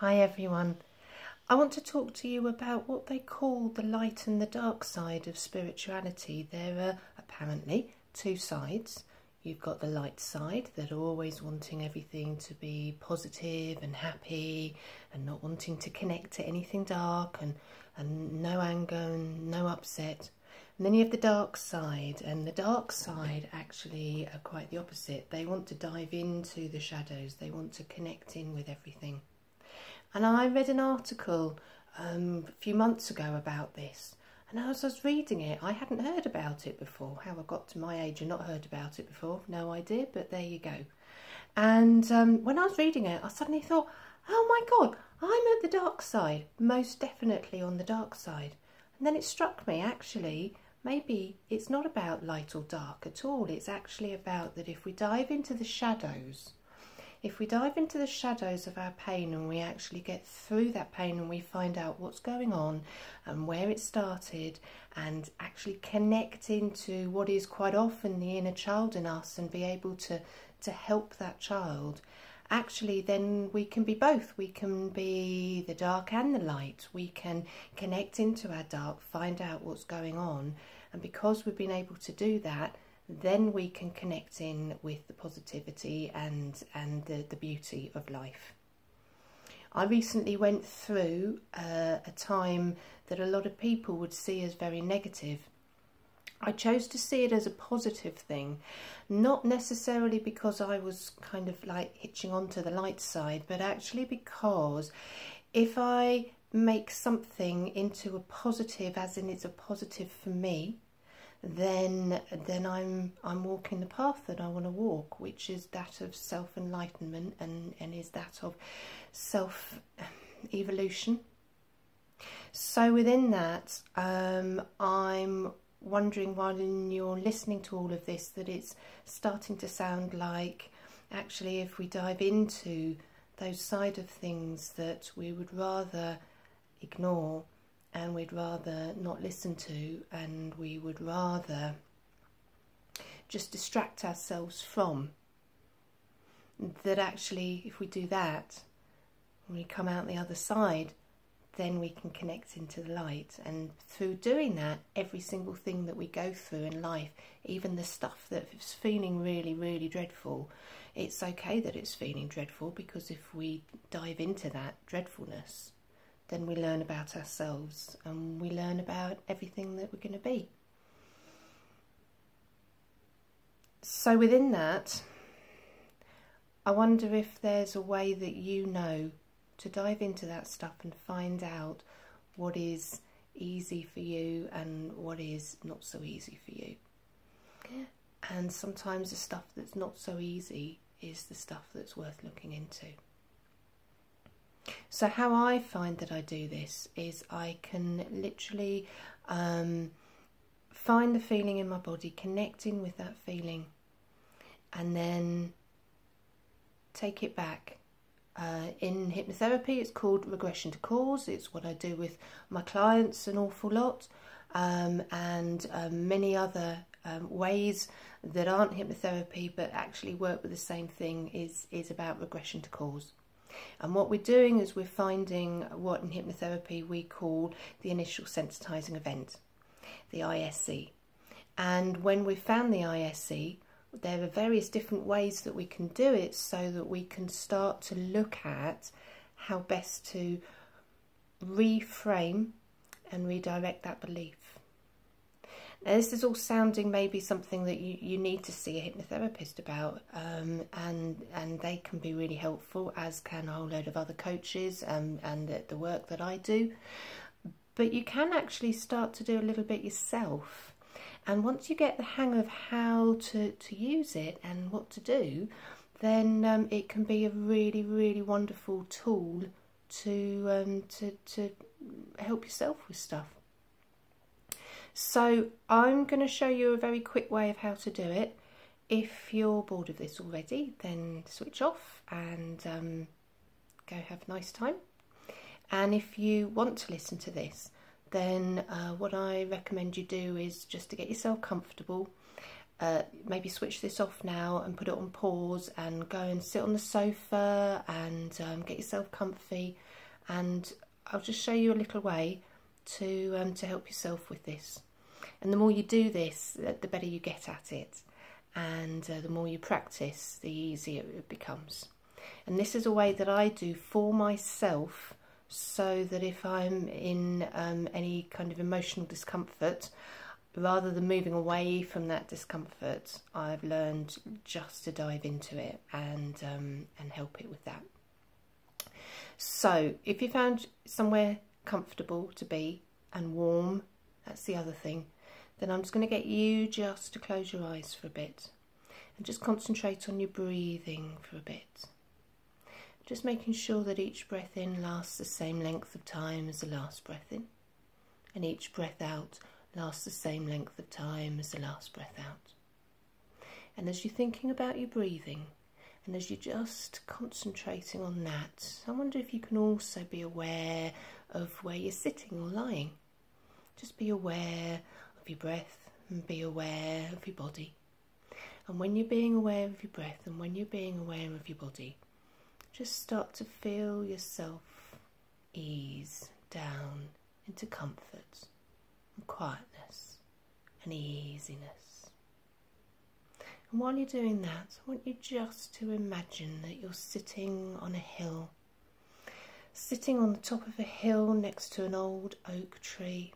Hi everyone. I want to talk to you about what they call the light and the dark side of spirituality. There are apparently two sides. You've got the light side that are always wanting everything to be positive and happy and not wanting to connect to anything dark and no anger and no upset. And then you have the dark side, and the dark side actually are quite the opposite. They want to dive into the shadows. They want to connect in with everything. And I read an article a few months ago about this, and as I was reading it, I hadn't heard about it before. How I got to my age and not heard about it before, no idea, but there you go. And when I was reading it, I suddenly thought, oh my God, I'm at the dark side, most definitely on the dark side. And then it struck me, actually, maybe it's not about light or dark at all. It's actually about that if we dive into the shadows, if we dive into the shadows of our pain and we actually get through that pain and we find out what's going on and where it started and actually connect into what is quite often the inner child in us and be able to help that child, actually then we can be both. We can be the dark and the light. We can connect into our dark, find out what's going on, and because we've been able to do that, then we can connect in with the positivity and the beauty of life. I recently went through a time that a lot of people would see as very negative. I chose to see it as a positive thing, not necessarily because I was kind of like hitching onto the light side, but actually because if I make something into a positive, as in it's a positive for me, then I'm walking the path that I want to walk, which is that of self-enlightenment and is that of self-evolution. So within that, I'm wondering, while you're listening to all of this, that it's starting to sound like actually if we dive into those side of things that we would rather ignore and we'd rather not listen to, and we would rather just distract ourselves from, that actually if we do that, when we come out the other side, then we can connect into the light. And through doing that, every single thing that we go through in life, even the stuff that is feeling really, really dreadful, it's okay that it's feeling dreadful, because if we dive into that dreadfulness, then we learn about ourselves and we learn about everything that we're going to be. So within that, I wonder if there's a way that you know to dive into that stuff and find out what is easy for you and what is not so easy for you. And sometimes the stuff that's not so easy is the stuff that's worth looking into. So how I find that I do this is I can literally find the feeling in my body, connecting with that feeling, and then take it back. In hypnotherapy, it's called regression to cause. It's what I do with my clients an awful lot, and many other ways that aren't hypnotherapy but actually work with the same thing is about regression to cause. And what we're doing is we're finding what in hypnotherapy we call the initial sensitizing event, the ISE. And when we've found the ISE, there are various different ways that we can do it so that we can start to look at how best to reframe and redirect that belief. Now, this is all sounding maybe something that you need to see a hypnotherapist about, and they can be really helpful, as can a whole load of other coaches and the work that I do. But you can actually start to do a little bit yourself. And once you get the hang of how to use it and what to do, then it can be a really, really wonderful tool to help yourself with stuff. So I'm going to show you a very quick way of how to do it. If you're bored of this already, then switch off and go have a nice time. And if you want to listen to this, then what I recommend you do is just to get yourself comfortable maybe switch this off now and put it on pause and go and sit on the sofa and get yourself comfy, and I'll just show you a little way to help yourself with this. And the more you do this, the better you get at it, and the more you practice, the easier it becomes. And this is a way that I do for myself, so that if I'm in any kind of emotional discomfort, rather than moving away from that discomfort, I've learned just to dive into it and help it with that. So if you found somewhere comfortable to be and warm, that's the other thing, then I'm just going to get you just to close your eyes for a bit and just concentrate on your breathing for a bit. Just making sure that each breath in lasts the same length of time as the last breath in, and each breath out lasts the same length of time as the last breath out. And as you're thinking about your breathing, and as you're just concentrating on that, I wonder if you can also be aware of where you're sitting or lying. Just be aware of your breath and be aware of your body. And when you're being aware of your breath and when you're being aware of your body, just start to feel yourself ease down into comfort and quietness and easiness. And while you're doing that, I want you just to imagine that you're sitting on a hill, sitting on the top of a hill next to an old oak tree,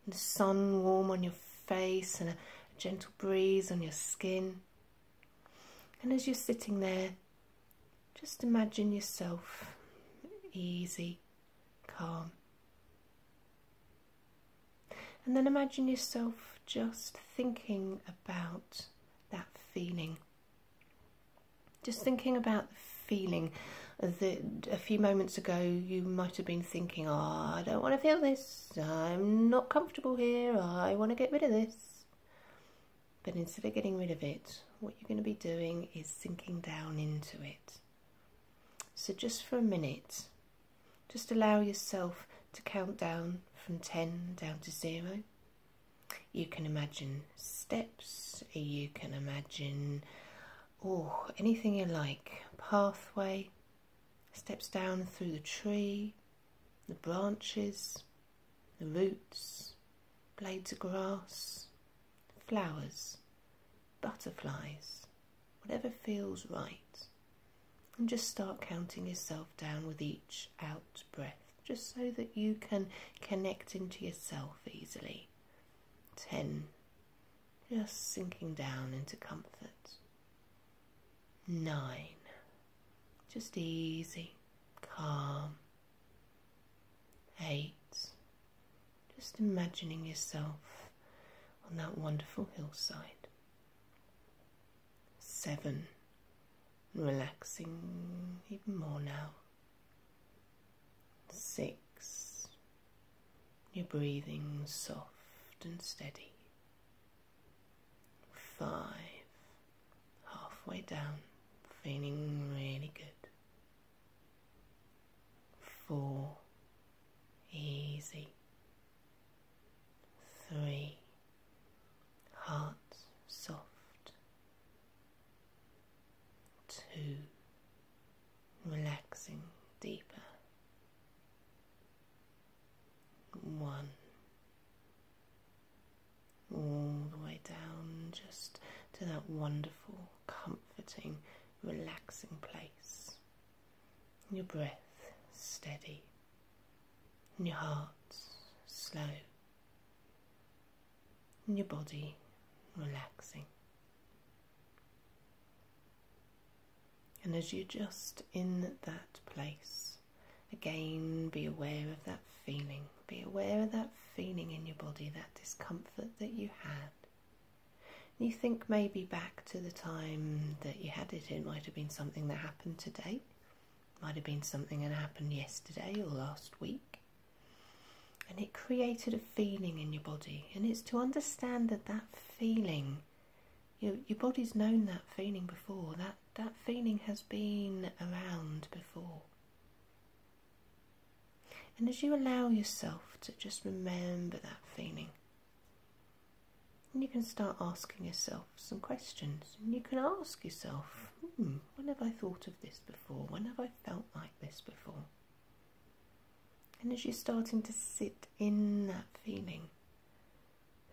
and the sun warm on your face and a gentle breeze on your skin. And as you're sitting there, just imagine yourself easy, calm. And then imagine yourself just thinking about that feeling. Just thinking about the feeling that a few moments ago you might have been thinking, oh, I don't want to feel this, I'm not comfortable here, I want to get rid of this. But instead of getting rid of it, what you're going to be doing is sinking down into it. So just for a minute, just allow yourself to count down from 10 down to 0. You can imagine steps, you can imagine anything you like, pathway, steps down through the tree, the branches, the roots, blades of grass, flowers, butterflies, whatever feels right. And just start counting yourself down with each out breath, just so that you can connect into yourself easily. 10, just sinking down into comfort. 9, just easy, calm. 8, just imagining yourself on that wonderful hillside. 7, relaxing even more now. 6, you're breathing soft and steady. 5, halfway down, feeling really good. 4, easy. 3, heart soft. 2, relaxing deeper. 1, all the way down just to that wonderful, comforting, relaxing place. Your breath steady, and your heart slow, and your body relaxing. And as you're just in that place, again be aware of that feeling. Be aware of that feeling in your body, that discomfort that you had. And you think maybe back to the time that you had it. It might have been something that happened today. It might have been something that happened yesterday or last week. And it created a feeling in your body. And it's to understand that that feeling, your body's known that feeling before. That feeling has been around before. And as you allow yourself to just remember that feeling, And you can start asking yourself some questions. And you can ask yourself, when have I thought of this before? When have I felt like this before? And as you're starting to sit in that feeling,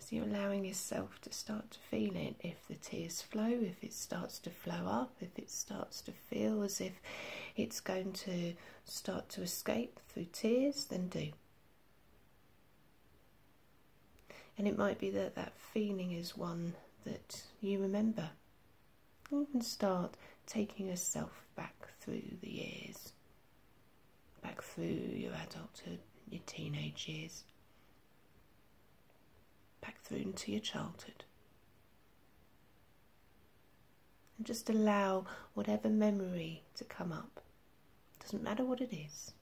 as you're allowing yourself to start to feel it, if the tears flow, if it starts to flow up, if it starts to feel as if it's going to start to escape through tears, then do. And it might be that that feeling is one that you remember. You can start taking yourself back through the years, back through your adulthood, your teenage years, back through into your childhood. And just allow whatever memory to come up. Doesn't matter what it is.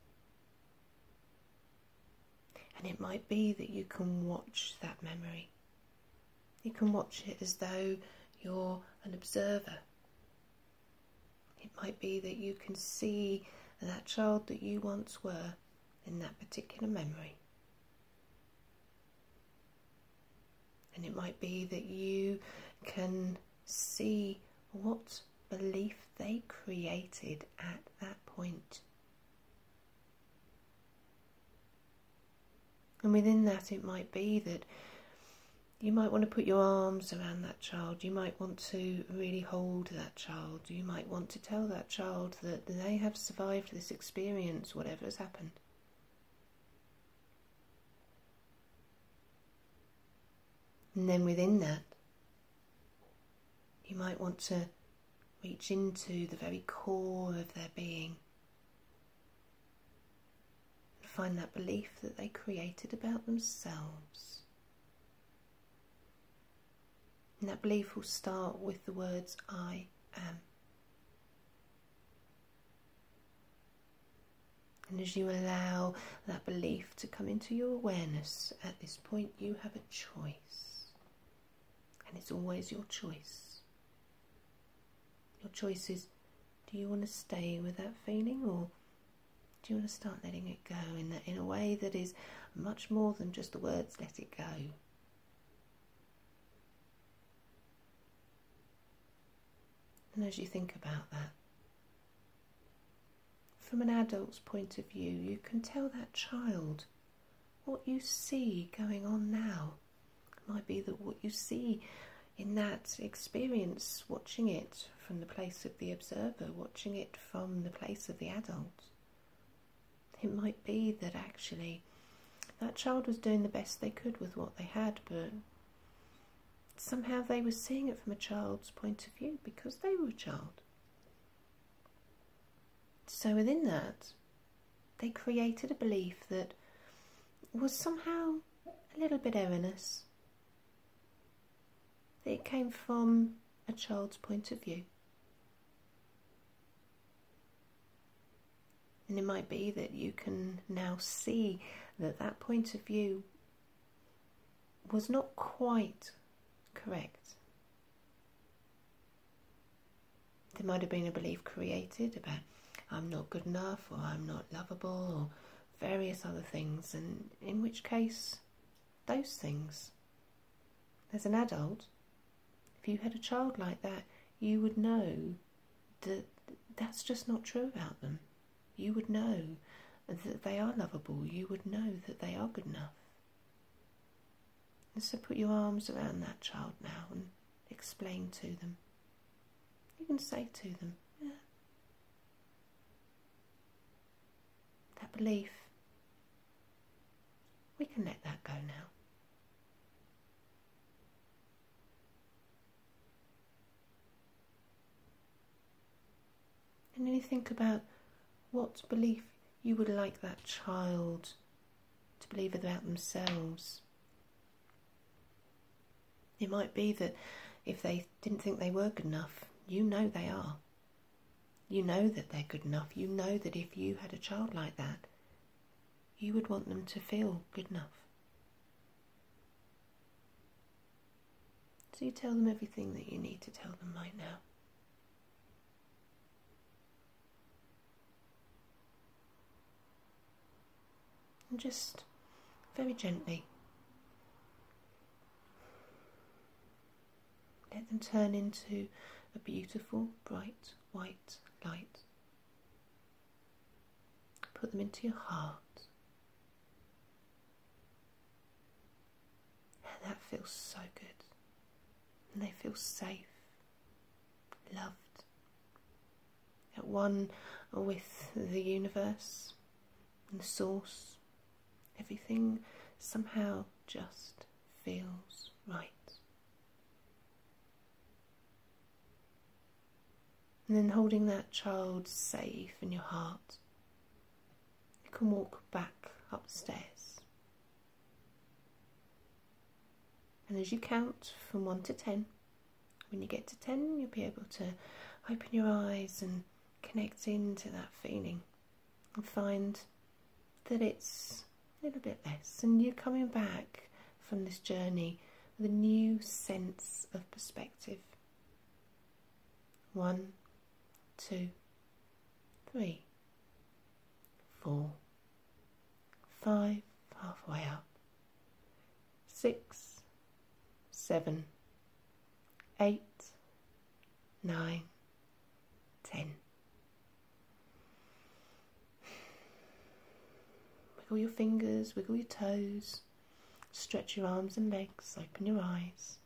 And it might be that you can watch that memory. You can watch it as though you're an observer. It might be that you can see that child that you once were in that particular memory. And it might be that you can see what belief they created at that point. And within that, it might be that you might want to put your arms around that child. You might want to really hold that child. You might want to tell that child that they have survived this experience, whatever has happened. And then within that, you might want to reach into the very core of their being. Find that belief that they created about themselves. And that belief will start with the words, I am. And as you allow that belief to come into your awareness, at this point you have a choice. And it's always your choice. Your choice is, do you want to stay with that feeling, or do you want to start letting it go in a way that is much more than just the words, let it go? And as you think about that, from an adult's point of view, you can tell that child what you see going on now. It might be that what you see in that experience, watching it from the place of the observer, watching it from the place of the adult, it might be that actually that child was doing the best they could with what they had, but somehow they were seeing it from a child's point of view because they were a child. So within that, they created a belief that was somehow a little bit erroneous. It came from a child's point of view. And it might be that you can now see that that point of view was not quite correct. There might have been a belief created about I'm not good enough, or I'm not lovable, or various other things, and in which case, those things, as an adult, if you had a child like that, you would know that that's just not true about them. You would know that they are lovable. You would know that they are good enough. And so put your arms around that child now and explain to them. You can say to them, yeah, that belief, we can let that go now. And then you think about what belief you would like that child to believe about themselves. It might be that if they didn't think they were good enough, you know they are. You know that they're good enough. You know that if you had a child like that, you would want them to feel good enough. So you tell them everything that you need to tell them right now. And just very gently Let them turn into a beautiful, bright, white light. Put them into your heart. And that feels so good. And they feel safe, loved, at one with the universe and the source. Everything somehow just feels right. And then holding that child safe in your heart, you can walk back up the stairs. And as you count from 1 to 10, when you get to 10, you'll be able to open your eyes and connect into that feeling and find that it's a little bit less, and you're coming back from this journey with a new sense of perspective. 1, 2, 3, 4, 5, halfway up, 6, 7, 8, 9, 10. Wiggle your fingers, wiggle your toes, stretch your arms and legs, open your eyes.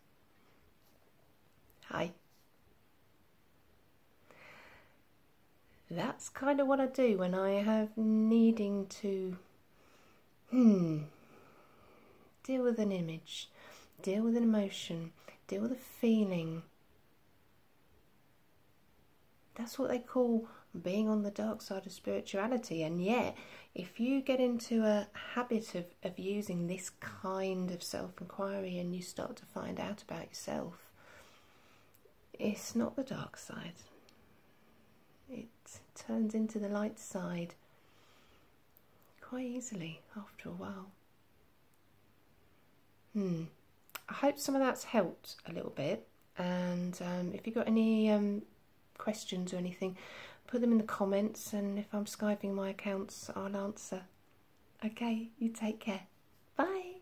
Hi. That's kind of what I do when I have needing to deal with an image, deal with an emotion, deal with a feeling. That's what they call being on the dark side of spirituality. And yet, if you get into a habit of using this kind of self-inquiry and you start to find out about yourself, it's not the dark side. It turns into the light side quite easily after a while. I hope some of that's helped a little bit, and if you've got any questions or anything, put them in the comments, and if I'm Skyping my accounts, I'll answer. Okay, you take care. Bye.